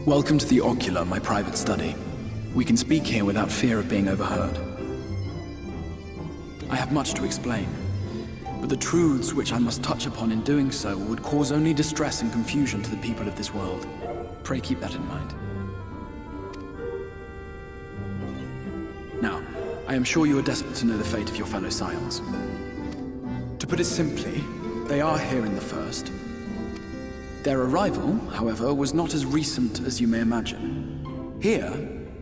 Welcome to the Ocular, my private study. We can speak here without fear of being overheard. I have much to explain, but the truths which I must touch upon in doing so would cause only distress and confusion to the people of this world. Pray keep that in mind. Now, I am sure you are desperate to know the fate of your fellow scions. To put it simply, they are here in the First. Their arrival, however, was not as recent as you may imagine. Here,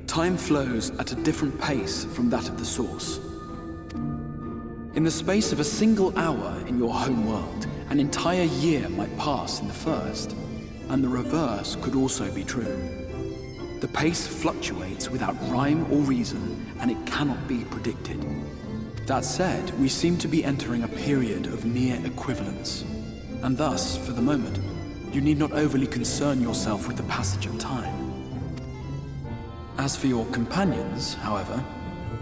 time flows at a different pace from that of the Source. In the space of a single hour in your home world, an entire year might pass in the First, and the reverse could also be true. The pace fluctuates without rhyme or reason, and it cannot be predicted. That said, we seem to be entering a period of near equivalence, and thus, for the moment, you need not overly concern yourself with the passage of time. As for your companions, however,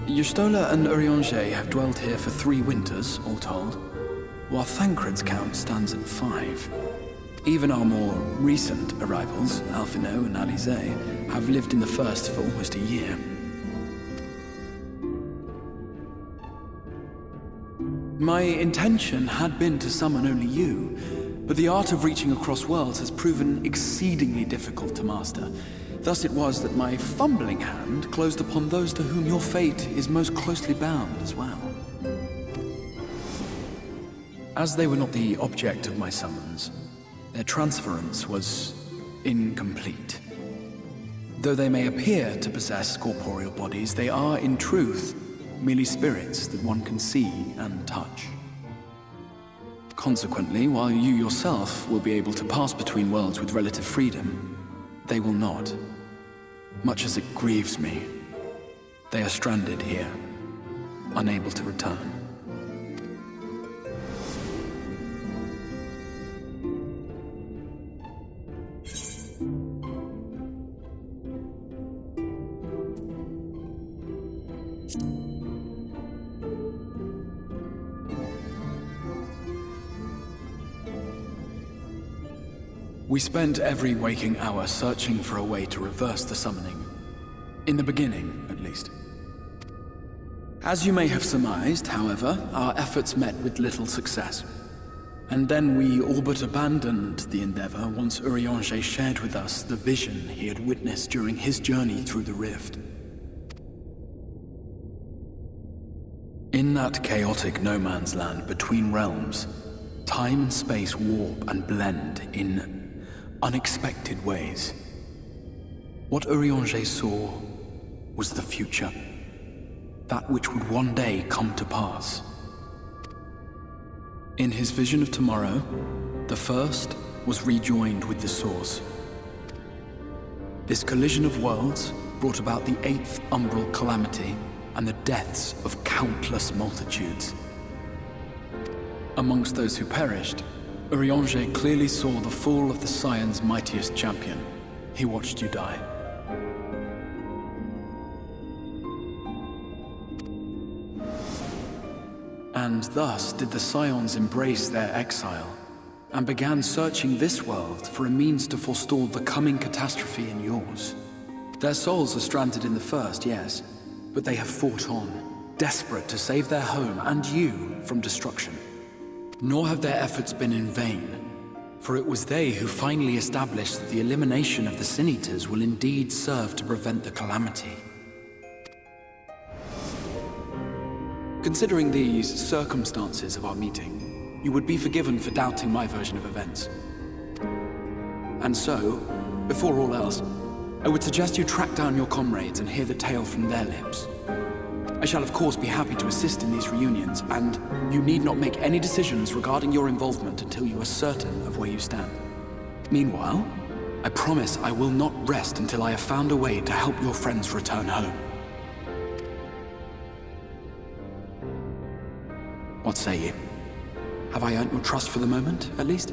Y'shtola and Urianger have dwelled here for 3 winters, all told, while Thancred's count stands at 5. Even our more recent arrivals, Alphino and Alizé, have lived in the First for almost a year. My intention had been to summon only you, but the art of reaching across worlds has proven exceedingly difficult to master. Thus it was that my fumbling hand closed upon those to whom your fate is most closely bound as well. As they were not the object of my summons, their transference was incomplete. Though they may appear to possess corporeal bodies, they are, in truth, merely spirits that one can see and touch. Consequently, while you yourself will be able to pass between worlds with relative freedom, they will not. Much as it grieves me, they are stranded here, unable to return. We spent every waking hour searching for a way to reverse the summoning. In the beginning, at least. As you may have surmised, however, our efforts met with little success. And then we all but abandoned the endeavor once Urianger shared with us the vision he had witnessed during his journey through the rift. In that chaotic no-man's land between realms, time and space warp and blend in unexpected ways. What Urianger saw was the future. That which would one day come to pass. In his vision of tomorrow, the First was rejoined with the Source. This collision of worlds brought about the 8th umbral calamity and the deaths of countless multitudes. Amongst those who perished, Urianger clearly saw the fall of the Scion's mightiest champion. He watched you die. And thus did the Scions embrace their exile, and began searching this world for a means to forestall the coming catastrophe in yours. Their souls are stranded in the First, yes, but they have fought on, desperate to save their home and you from destruction. Nor have their efforts been in vain, for it was they who finally established that the elimination of the Sin Eaters will indeed serve to prevent the calamity. Considering these circumstances of our meeting, you would be forgiven for doubting my version of events. And so, before all else, I would suggest you track down your comrades and hear the tale from their lips. I shall of course be happy to assist in these reunions, and you need not make any decisions regarding your involvement until you are certain of where you stand. Meanwhile, I promise I will not rest until I have found a way to help your friends return home. What say you? Have I earned your trust for the moment, at least?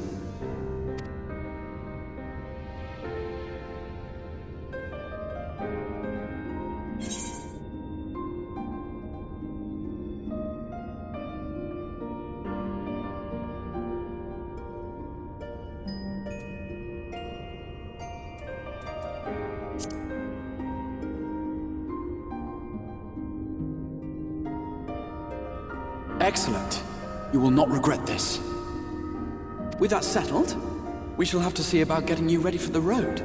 Excellent. You will not regret this. With that settled, we shall have to see about getting you ready for the road.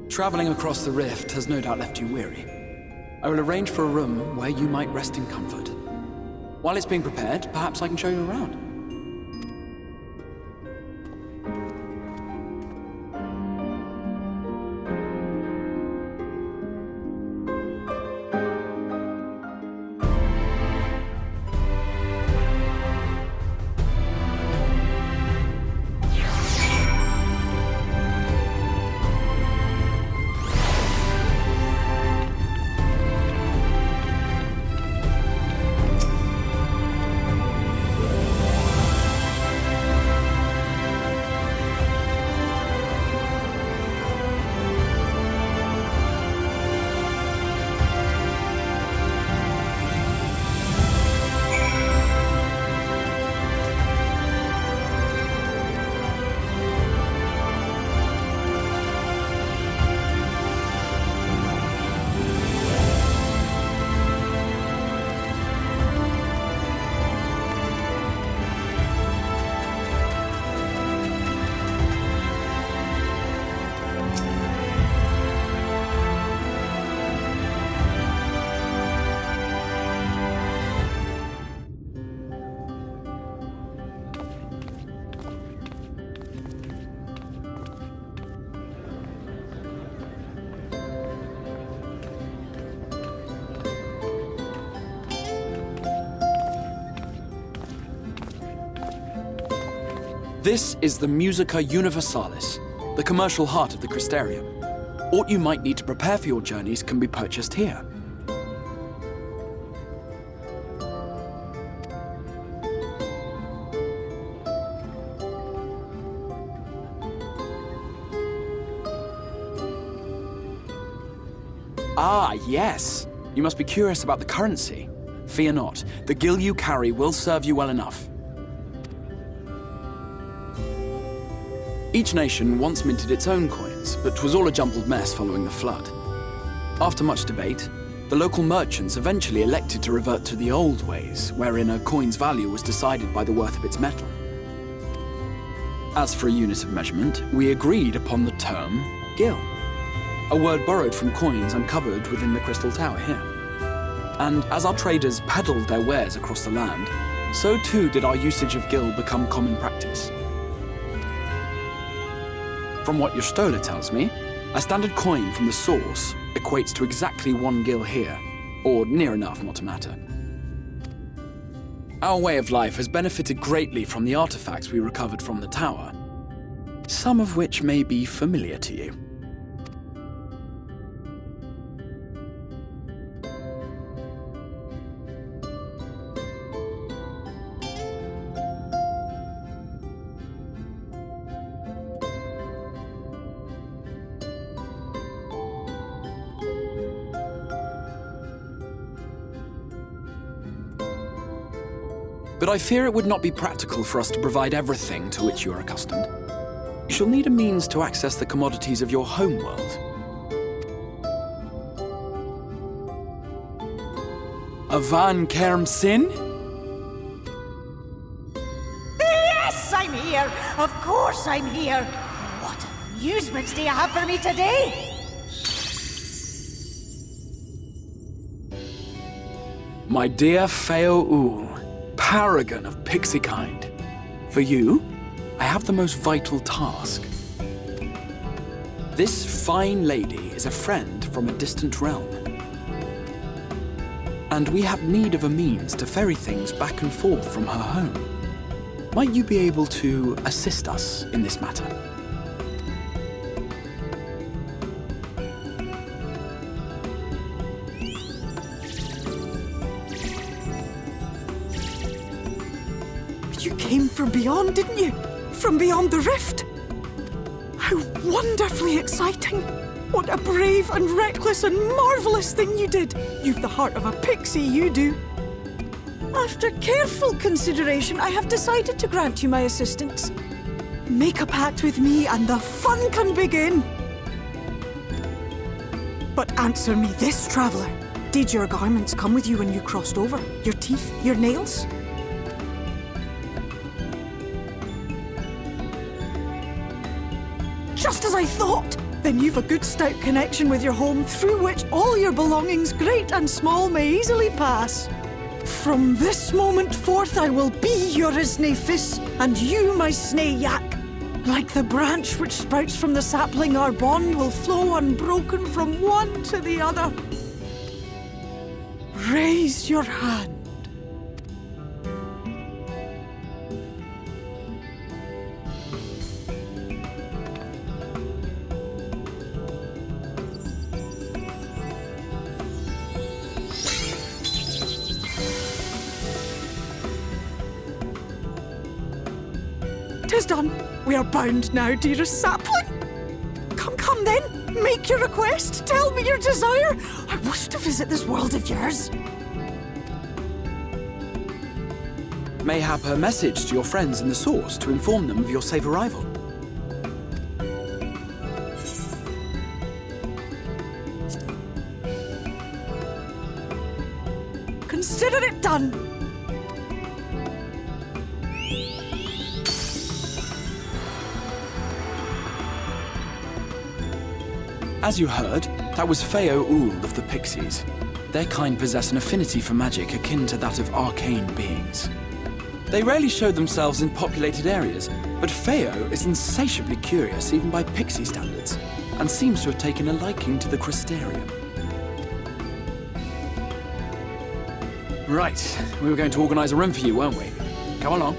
Traveling across the rift has no doubt left you weary. I will arrange for a room where you might rest in comfort. While it's being prepared, perhaps I can show you around. This is the Musica Universalis, the commercial heart of the Crystarium. What you might need to prepare for your journeys can be purchased here. Ah, yes. You must be curious about the currency. Fear not. The gil you carry will serve you well enough. Each nation once minted its own coins, but 'twas all a jumbled mess following the flood. After much debate, the local merchants eventually elected to revert to the old ways, wherein a coin's value was decided by the worth of its metal. As for a unit of measurement, we agreed upon the term gil, a word borrowed from coins uncovered within the Crystal Tower here. And as our traders peddled their wares across the land, so too did our usage of gil become common practice. From what your stola tells me, a standard coin from the source equates to exactly 1 gil here, or near enough not to matter. Our way of life has benefited greatly from the artifacts we recovered from the tower, some of which may be familiar to you. But I fear it would not be practical for us to provide everything to which you are accustomed. You shall need a means to access the commodities of your home world. Avan Kerm Sin? Yes, I'm here! Of course I'm here! What amusements do you have for me today? My dear Feo U, paragon of pixie kind. For you, I have the most vital task. This fine lady is a friend from a distant realm. And we have need of a means to ferry things back and forth from her home. Might you be able to assist us in this matter? You came from beyond, didn't you? From beyond the rift? How wonderfully exciting! What a brave and reckless and marvellous thing you did! You've the heart of a pixie, you do. After careful consideration, I have decided to grant you my assistance. Make a pact with me and the fun can begin. But answer me this, traveller. Did your garments come with you when you crossed over? Your teeth? Your nails? Just as I thought! Then you've a good stout connection with your home through which all your belongings, great and small, may easily pass. From this moment forth I will be your isne fis, and you my snay yak. Like the branch which sprouts from the sapling, our bond will flow unbroken from one to the other. Raise your hand. Tis done. We are bound now, dearest sapling. Come then. Make your request. Tell me your desire. I wish to visit this world of yours. Mayhap a message to your friends in the Source to inform them of your safe arrival. Consider it done. As you heard, that was Feo Ul of the Pixies. Their kind possess an affinity for magic akin to that of arcane beings. They rarely show themselves in populated areas, but Feo is insatiably curious even by Pixie standards, and seems to have taken a liking to the Crystarium. Right, we were going to organise a room for you, weren't we? Come along.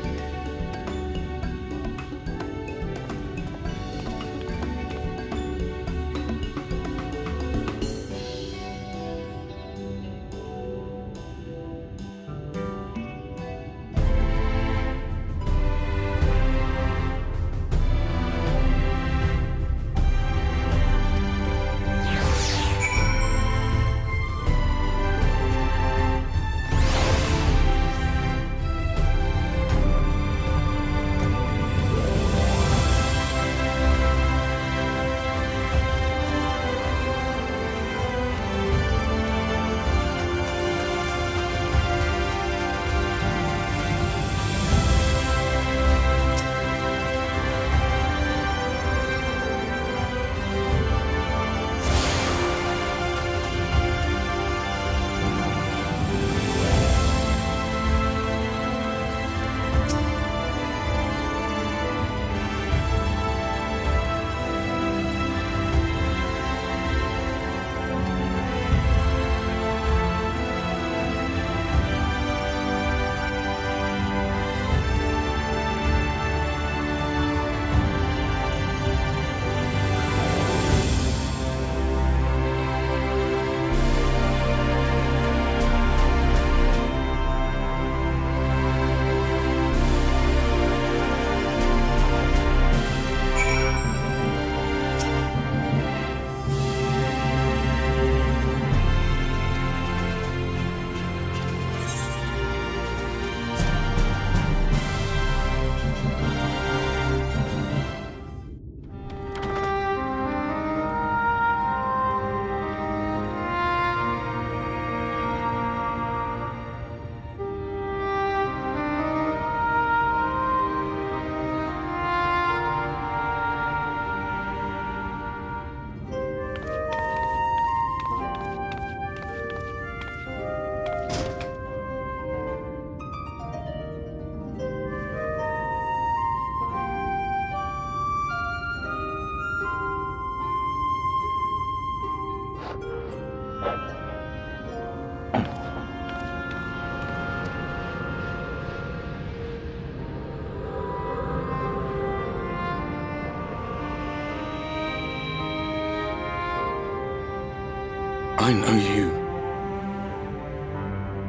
I know you.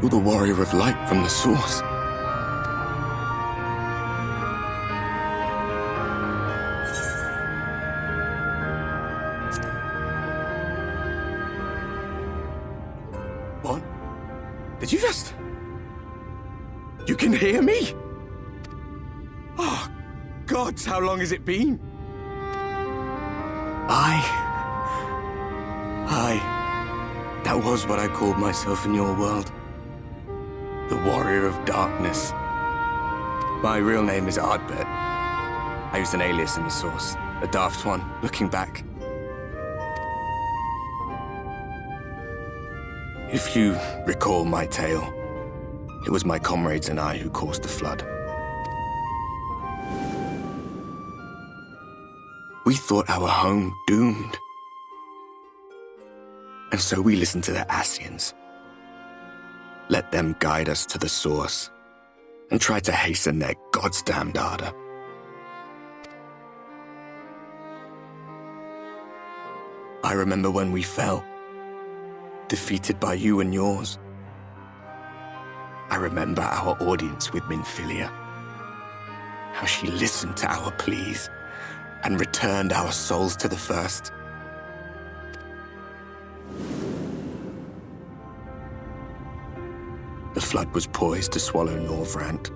You're the warrior of light from the Source. What? Did you just... You can hear me? Oh, gods, how long has it been? That was what I called myself in your world. The Warrior of Darkness. My real name is Ardbert. I used an alias in the source, a daft one, looking back. If you recall my tale, it was my comrades and I who caused the flood. We thought our home doomed. And so we listened to the Ascians. Let them guide us to the source and try to hasten their God's damned ardor. I remember when we fell, defeated by you and yours. I remember our audience with Minfilia, how she listened to our pleas and returned our souls to the First. The flood was poised to swallow Norvrandt.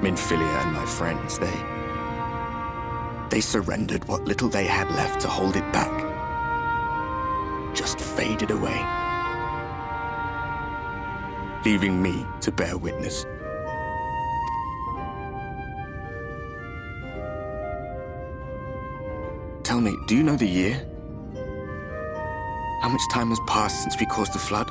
Minfilia and my friends, they surrendered what little they had left to hold it back. Just faded away, leaving me to bear witness. Tell me, do you know the year? How much time has passed since we caused the flood?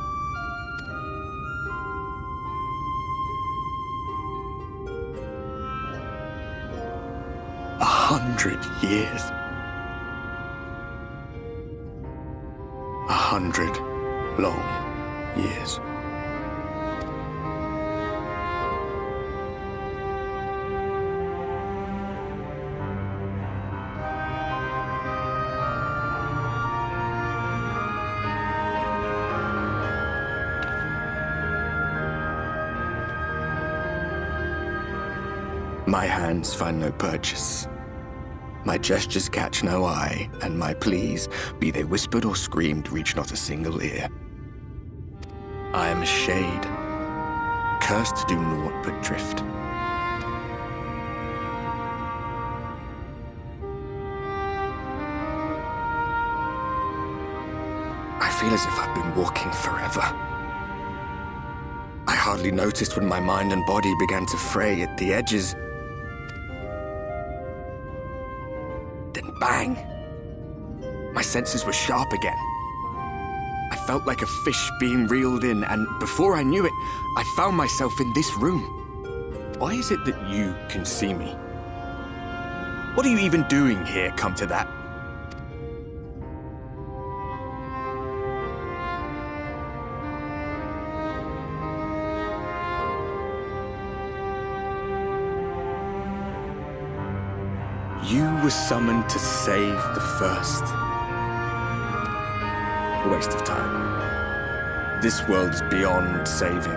A 100 years. 100 long years. My hands find no purchase. My gestures catch no eye, and my pleas, be they whispered or screamed, reach not a single ear. I am a shade, cursed to do naught but drift. I feel as if I've been walking forever. I hardly noticed when my mind and body began to fray at the edges. Bang! My senses were sharp again. I felt like a fish being reeled in, and before I knew it, I found myself in this room. Why is it that you can see me? What are you even doing here, come to that? You were summoned to save the First. A waste of time. This world is beyond saving,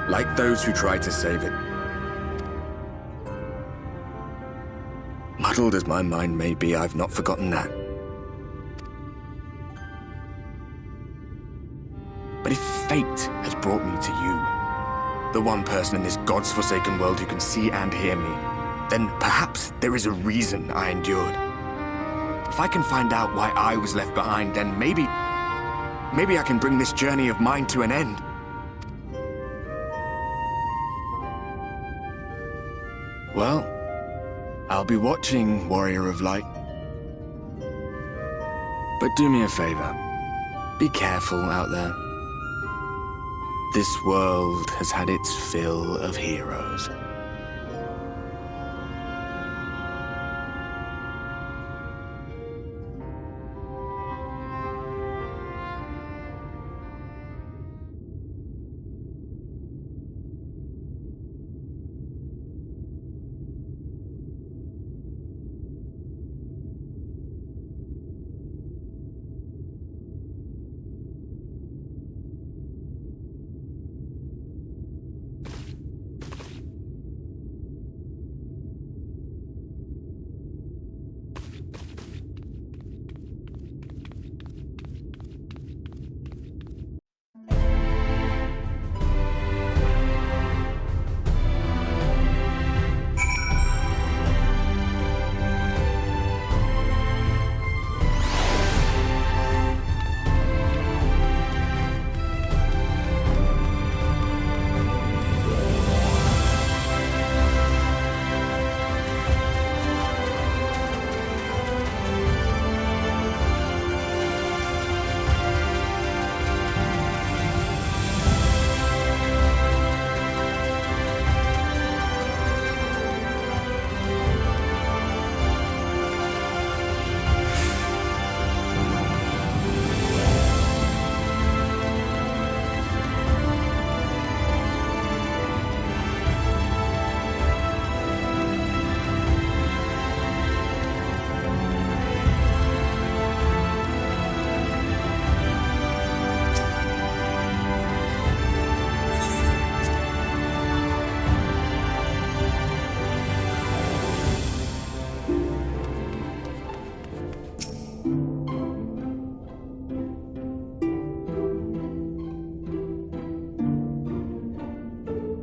like those who try to save it. Muddled as my mind may be, I've not forgotten that. But if fate has brought me to you, the one person in this God's forsaken world who can see and hear me, then perhaps there is a reason I endured. If I can find out why I was left behind, then maybe I can bring this journey of mine to an end. Well, I'll be watching, Warrior of Light. But do me a favor. Be careful out there. This world has had its fill of heroes.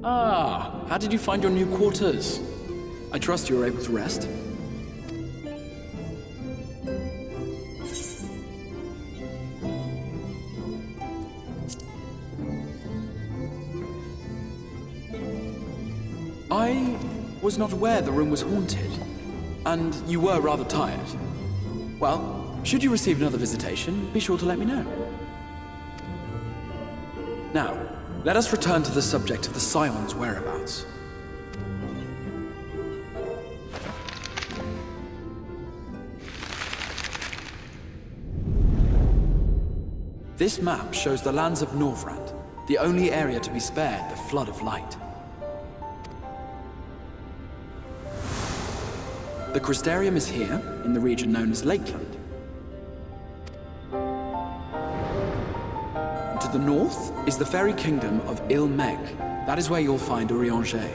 Ah, how did you find your new quarters? I trust you were able to rest? I was not aware the room was haunted, and you were rather tired. Well, should you receive another visitation, be sure to let me know. Now, let us return to the subject of the Scion's whereabouts. This map shows the lands of Norvrandt, the only area to be spared the flood of light. The Crystarium is here, in the region known as Lakeland. To the north is the fairy kingdom of Il-Meg. That is where you'll find Urianger.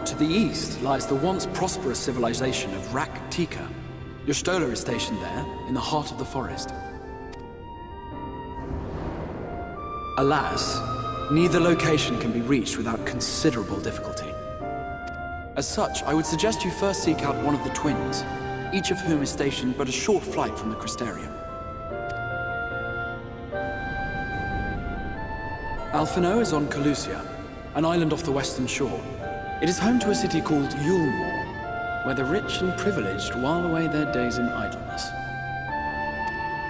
To the east lies the once prosperous civilization of Rak-Tika. Your Stola is stationed there, in the heart of the forest. Alas, neither location can be reached without considerable difficulty. As such, I would suggest you first seek out one of the twins, each of whom is stationed but a short flight from the Crystarium. Alphino is on Calusia, an island off the western shore. It is home to a city called Yulmore, where the rich and privileged while away their days in idleness.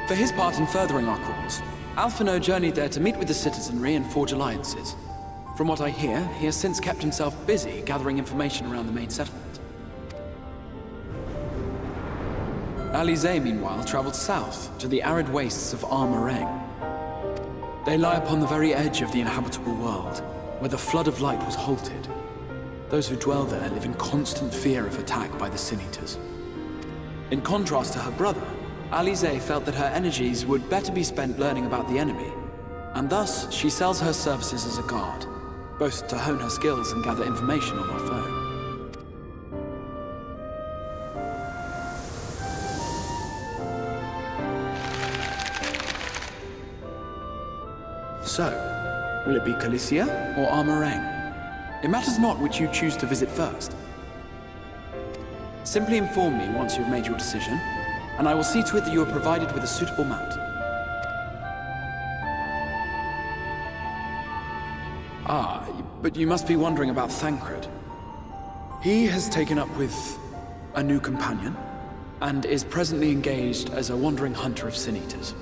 For his part in furthering our cause, Alphino journeyed there to meet with the citizenry and forge alliances. From what I hear, he has since kept himself busy gathering information around the main settlement. Alize, meanwhile, traveled south to the arid wastes of Armareng. They lie upon the very edge of the inhabitable world, where the flood of light was halted. Those who dwell there live in constant fear of attack by the Sin Eaters. In contrast to her brother, Alize felt that her energies would better be spent learning about the enemy, and thus she sells her services as a guard, both to hone her skills and gather information on our foe. So, will it be Calicia or Armareng? It matters not which you choose to visit first. Simply inform me once you've made your decision, and I will see to it that you are provided with a suitable mount. Ah, but you must be wondering about Thancred. He has taken up with a new companion, and is presently engaged as a wandering hunter of Sin Eaters.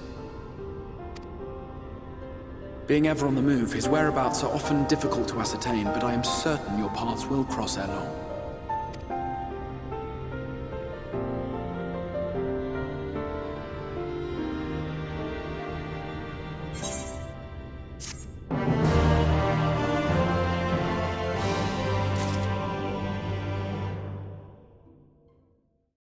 Being ever on the move, his whereabouts are often difficult to ascertain, but I am certain your paths will cross ere long.